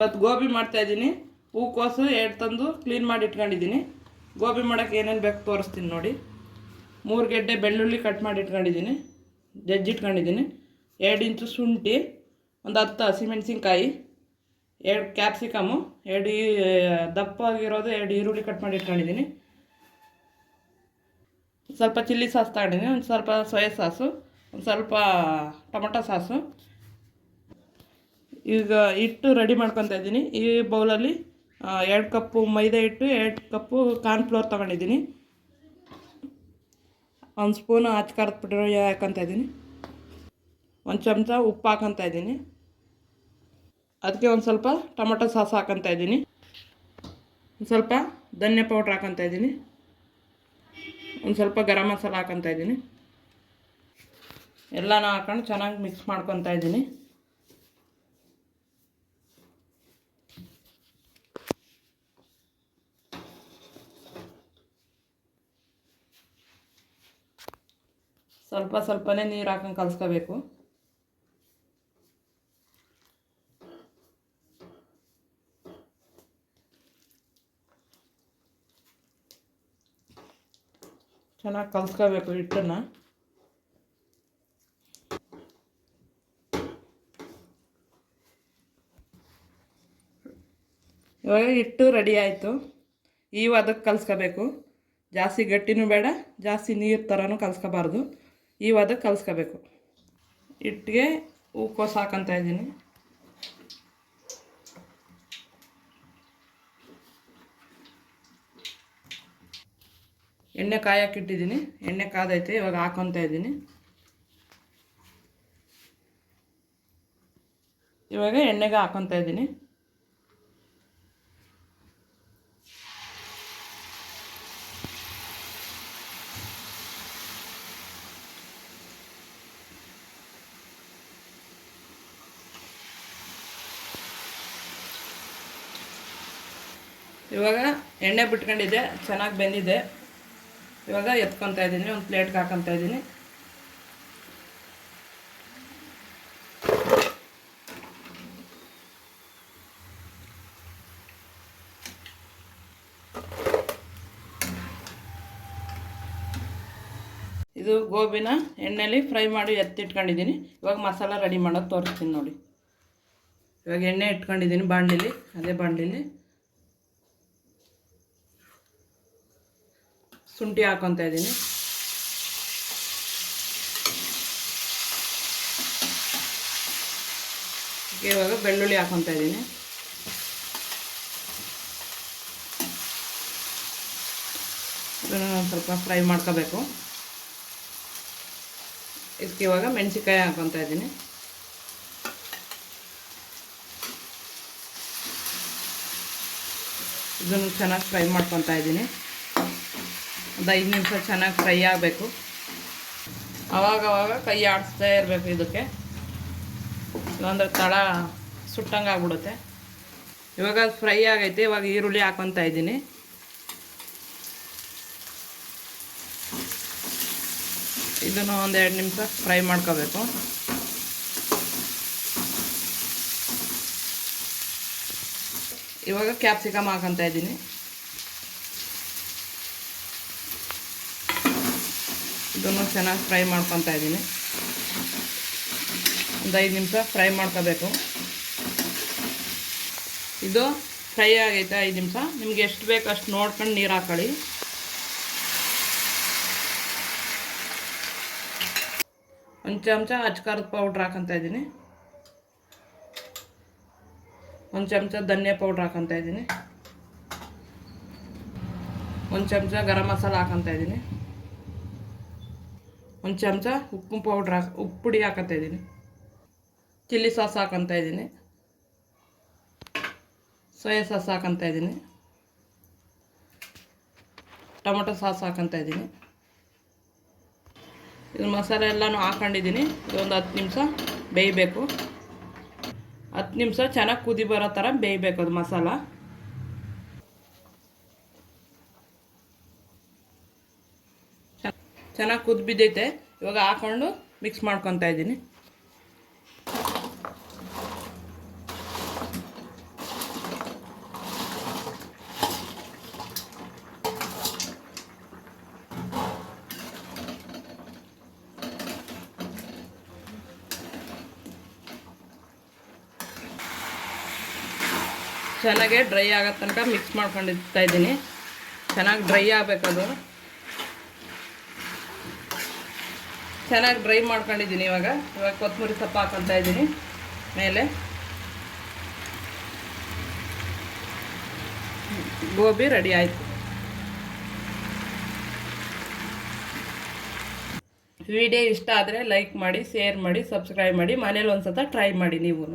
ಇವತ್ತು ಗೋಬಿ ಮಾಡ್ತಾಯಿದ್ದೀನಿ. ಹೂಕೋಸು 2 ತಂದು ಕ್ಲೀನ್ ಮಾಡಿ ಇಟ್ಕೊಂಡಿದ್ದೀನಿ. ಗೋಬಿ ಮಾಡೋಕ್ಕೆ ಏನೇನು ಬೇಕು ತೋರಿಸ್ತೀನಿ ನೋಡಿ. 3 ಗೆಡ್ಡೆ ಬೆಳ್ಳುಳ್ಳಿ ಕಟ್ ಮಾಡಿ ಇಟ್ಕೊಂಡಿದ್ದೀನಿ, ಜಜ್ಜಿಟ್ಕೊಂಡಿದ್ದೀನಿ. 2 ಇಂಚು ಶುಂಠಿ, ಒಂದು 10 ಹಸಿಮೆಣಸಿನ್ಕಾಯಿ, 2 ಕ್ಯಾಪ್ಸಿಕಮು, 2 ದಪ್ಪಾಗಿರೋದು 2 ಈರುಳ್ಳಿ ಕಟ್ ಮಾಡಿ ಇಟ್ಕೊಂಡಿದ್ದೀನಿ. ಸ್ವಲ್ಪ ಚಿಲ್ಲಿ ಸಾಸ್ ತಗೊಂಡಿದ್ದೀನಿ, ಒಂದು ಸ್ವಲ್ಪ ಸೋಯಾ ಸಾಸು, ಒಂದು ಸ್ವಲ್ಪ ಟೊಮೊಟೊ ಸಾಸು. ಈಗ ಹಿಟ್ಟು ರೆಡಿ ಮಾಡ್ಕೊತಾ ಇದ್ದೀನಿ. ಈ ಬೌಲಲ್ಲಿ 2 ಕಪ್ಪು ಮೈದಾ ಹಿಟ್ಟು, 2 ಕಪ್ಪು ಕಾರ್ನ್ಫ್ಲೋರ್ ತೊಗೊಂಡಿದ್ದೀನಿ. 1 ಸ್ಪೂನು ಅಚ್ಚ ಖಾರದ ಪುಡಿ ಹಾಕ್ಕೊತಾ ಇದ್ದೀನಿ. 1 ಚಮಚ ಉಪ್ಪು ಹಾಕ್ಕೊತಾ ಇದ್ದೀನಿ. ಅದಕ್ಕೆ ಒಂದು ಸ್ವಲ್ಪ ಟೊಮೊಟೊ ಸಾಸ್ ಹಾಕ್ಕೊತಾ ಇದ್ದೀನಿ. ಒಂದು ಸ್ವಲ್ಪ ಧನಿಯಾ ಪೌಡ್ರ್ ಹಾಕ್ಕೊತಾ ಇದ್ದೀನಿ. ಒಂದು ಸ್ವಲ್ಪ ಗರಂ ಮಸಾಲ ಹಾಕ್ಕೊತಾ ಇದ್ದೀನಿ. ಎಲ್ಲನೂ ಹಾಕೊಂಡು ಚೆನ್ನಾಗಿ ಮಿಕ್ಸ್ ಮಾಡ್ಕೊತಾ ಇದ್ದೀನಿ. ಸ್ವಲ್ಪ ಸ್ವಲ್ಪನೇ ನೀರು ಹಾಕೊಂಡು ಕಲಿಸ್ಕೋಬೇಕು. ಚೆನ್ನಾಗಿ ಕಲಿಸ್ಕೋಬೇಕು ಹಿಟ್ಟನ್ನು. ಇವಾಗ ಹಿಟ್ಟು ರೆಡಿ ಆಯಿತು. ಅದಕ್ಕೆ ಕಲಿಸ್ಕೋಬೇಕು. ಜಾಸ್ತಿ ಗಟ್ಟಿನೂ ಬೇಡ, ಜಾಸ್ತಿ ನೀರು ಥರನೂ ಕಲಿಸ್ಕೋಬಾರ್ದು. ಅದಕ್ಕೆ ಕಲಿಸ್ಕೋಬೇಕು. ಹಿಟ್ಟಿಗೆ ಹೂಕೋಸು ಹಾಕ್ಕೊತಾ ಇದ್ದೀನಿ. ಎಣ್ಣೆ ಕಾಯಕ್ಕಿಟ್ಟಿದ್ದೀನಿ. ಎಣ್ಣೆ ಕಾದೈತೆ, ಇವಾಗ ಹಾಕ್ಕೊತಾ ಇದ್ದೀನಿ. ಇವಾಗ ಎಣ್ಣೆಗೆ ಹಾಕ್ಕೊತಾ ಇದ್ದೀನಿ. ಇವಾಗ ಎಣ್ಣೆ ಬಿಟ್ಕೊಂಡಿದ್ದೆ, ಚೆನ್ನಾಗಿ ಬೆಂದಿದೆ. ಇವಾಗ ಎತ್ಕೊತಾ ಇದ್ದೀನಿ, ಒಂದು ಪ್ಲೇಟ್ಗೆ ಹಾಕ್ಕೊತಾ ಇದ್ದೀನಿ. ಇದು ಗೋಬಿನ ಎಣ್ಣೆಲಿ ಫ್ರೈ ಮಾಡಿ ಎತ್ತಿಟ್ಕೊಂಡಿದ್ದೀನಿ. ಇವಾಗ ಮಸಾಲ ರೆಡಿ ಮಾಡೋದು ತೋರಿಸ್ತೀನಿ ನೋಡಿ. ಇವಾಗ ಎಣ್ಣೆ ಇಟ್ಕೊಂಡಿದ್ದೀನಿ ಬಾಣಲಿಲಿ. ಅದೇ ಬಾಣಲಿಲಿ ಶುಂಠಿ ಹಾಕ್ಕೊತಾ ಇದ್ದೀನಿ. ಇವಾಗ ಬೆಳ್ಳುಳ್ಳಿ ಹಾಕ್ಕೊತಾ ಇದ್ದೀನಿ. ಇದನ್ನು ಸ್ವಲ್ಪ ಫ್ರೈ ಮಾಡ್ಕೋಬೇಕು. ಇದಕ್ಕೆ ಇವಾಗ ಮೆಣಸಿನ್ಕಾಯಿ ಹಾಕ್ಕೊತಾ ಇದ್ದೀನಿ. ಇದನ್ನು ಚೆನ್ನಾಗಿ ಫ್ರೈ ಮಾಡ್ಕೊತಾ ಇದ್ದೀನಿ. ಒಂದು 5 ನಿಮಿಷ ಚೆನ್ನಾಗಿ ಫ್ರೈ ಆಗಬೇಕು. ಆವಾಗವಾಗ ಕೈ ಆಡಿಸ್ತಾ ಇರಬೇಕು ಇದಕ್ಕೆ, ಇಲ್ಲಾಂದ್ರೆ ತಳ ಸುಟ್ಟಂಗೆ ಆಗ್ಬಿಡುತ್ತೆ. ಇವಾಗ ಫ್ರೈ ಆಗೈತೆ. ಇವಾಗ ಈರುಳ್ಳಿ ಹಾಕ್ಕೊತಾ ಇದ್ದೀನಿ. ಇದನ್ನು ಒಂದು 2 ನಿಮಿಷ ಫ್ರೈ ಮಾಡ್ಕೋಬೇಕು. ಇವಾಗ ಕ್ಯಾಪ್ಸಿಕಮ್ ಹಾಕ್ಕೊತಾ ಇದ್ದೀನಿ. ಇದನ್ನು ಚೆನ್ನಾಗಿ ಫ್ರೈ ಮಾಡ್ಕೊತಾ ಇದ್ದೀನಿ. ಒಂದು 5 ನಿಮಿಷ ಫ್ರೈ ಮಾಡ್ಕೋಬೇಕು. ಇದು ಫ್ರೈ ಆಗೈತೆ 5 ನಿಮಿಷ. ನಿಮ್ಗೆ ಎಷ್ಟು ಬೇಕು ಅಷ್ಟು ನೋಡ್ಕೊಂಡು ನೀರು ಹಾಕೊಳ್ಳಿ. ಒಂದು ಚಮಚ ಅಚ್ಚ ಖಾರದ ಪೌಡ್ರ್ ಹಾಕ್ಕೊತಾ ಇದ್ದೀನಿ. 1 ಚಮಚ ಧನಿಯಾ ಪೌಡ್ರ್ ಹಾಕ್ಕೊತಾ ಇದ್ದೀನಿ. 1 ಚಮಚ ಗರಂ ಮಸಾಲ ಹಾಕ್ಕೊತಾ ಇದ್ದೀನಿ. 1 ಚಮಚ ಉಪ್ಪು ಪುಡಿ ಹಾಕ್ಕೊತಾ ಇದ್ದೀನಿ. ಚಿಲ್ಲಿ ಸಾಸ್ ಹಾಕ್ಕೊತಾ ಇದ್ದೀನಿ. ಸೋಯಾ ಸಾಸ್ ಹಾಕ್ಕೊತಾ ಇದ್ದೀನಿ. ಟೊಮೊಟೊ ಸಾಸ್ ಹಾಕ್ಕೊತಾ ಇದ್ದೀನಿ. ಇದು ಮಸಾಲೆ ಎಲ್ಲನೂ ಹಾಕ್ಕೊಂಡಿದ್ದೀನಿ. ಇದೊಂದು 10 ನಿಮಿಷ ಬೇಯಬೇಕು. 10 ನಿಮಿಷ ಚೆನ್ನಾಗಿ ಕುದಿ ಬರೋ ಥರ ಬೇಯಬೇಕು ಅದು ಮಸಾಲ. ಚೆನ್ನಾಗಿ ಕುದ್ದು ಬಿದ್ದೈತೆ. ಇವಾಗ ಹಾಕ್ಕೊಂಡು ಮಿಕ್ಸ್ ಮಾಡ್ಕೊತಾ ಇದ್ದೀನಿ. ಚೆನ್ನಾಗೆ ಡ್ರೈ ಆಗೋ ತನಕ ಮಿಕ್ಸ್ ಮಾಡ್ಕೊಂಡಿರ್ತಾ ಇದ್ದೀನಿ. ಚೆನ್ನಾಗಿ ಡ್ರೈ ಆಗಬೇಕದು. ಚೆನ್ನಾಗಿ ಡ್ರೈ ಮಾಡ್ಕೊಂಡಿದ್ದೀನಿ. ಇವಾಗ ಕೊತ್ತಂಬರಿ ಸೊಪ್ಪು ಹಾಕೊತಾ ಇದ್ದೀನಿ ಮೇಲೆ. ಗೋಬಿ ರೆಡಿ ಆಯಿತು. ವಿಡಿಯೋ ಇಷ್ಟ ಆದರೆ ಲೈಕ್ ಮಾಡಿ, ಶೇರ್ ಮಾಡಿ, ಸಬ್ಸ್ಕ್ರೈಬ್ ಮಾಡಿ. ಮನೇಲಿ ಒಂದು ಸಲ ಟ್ರೈ ಮಾಡಿ ನೀವು.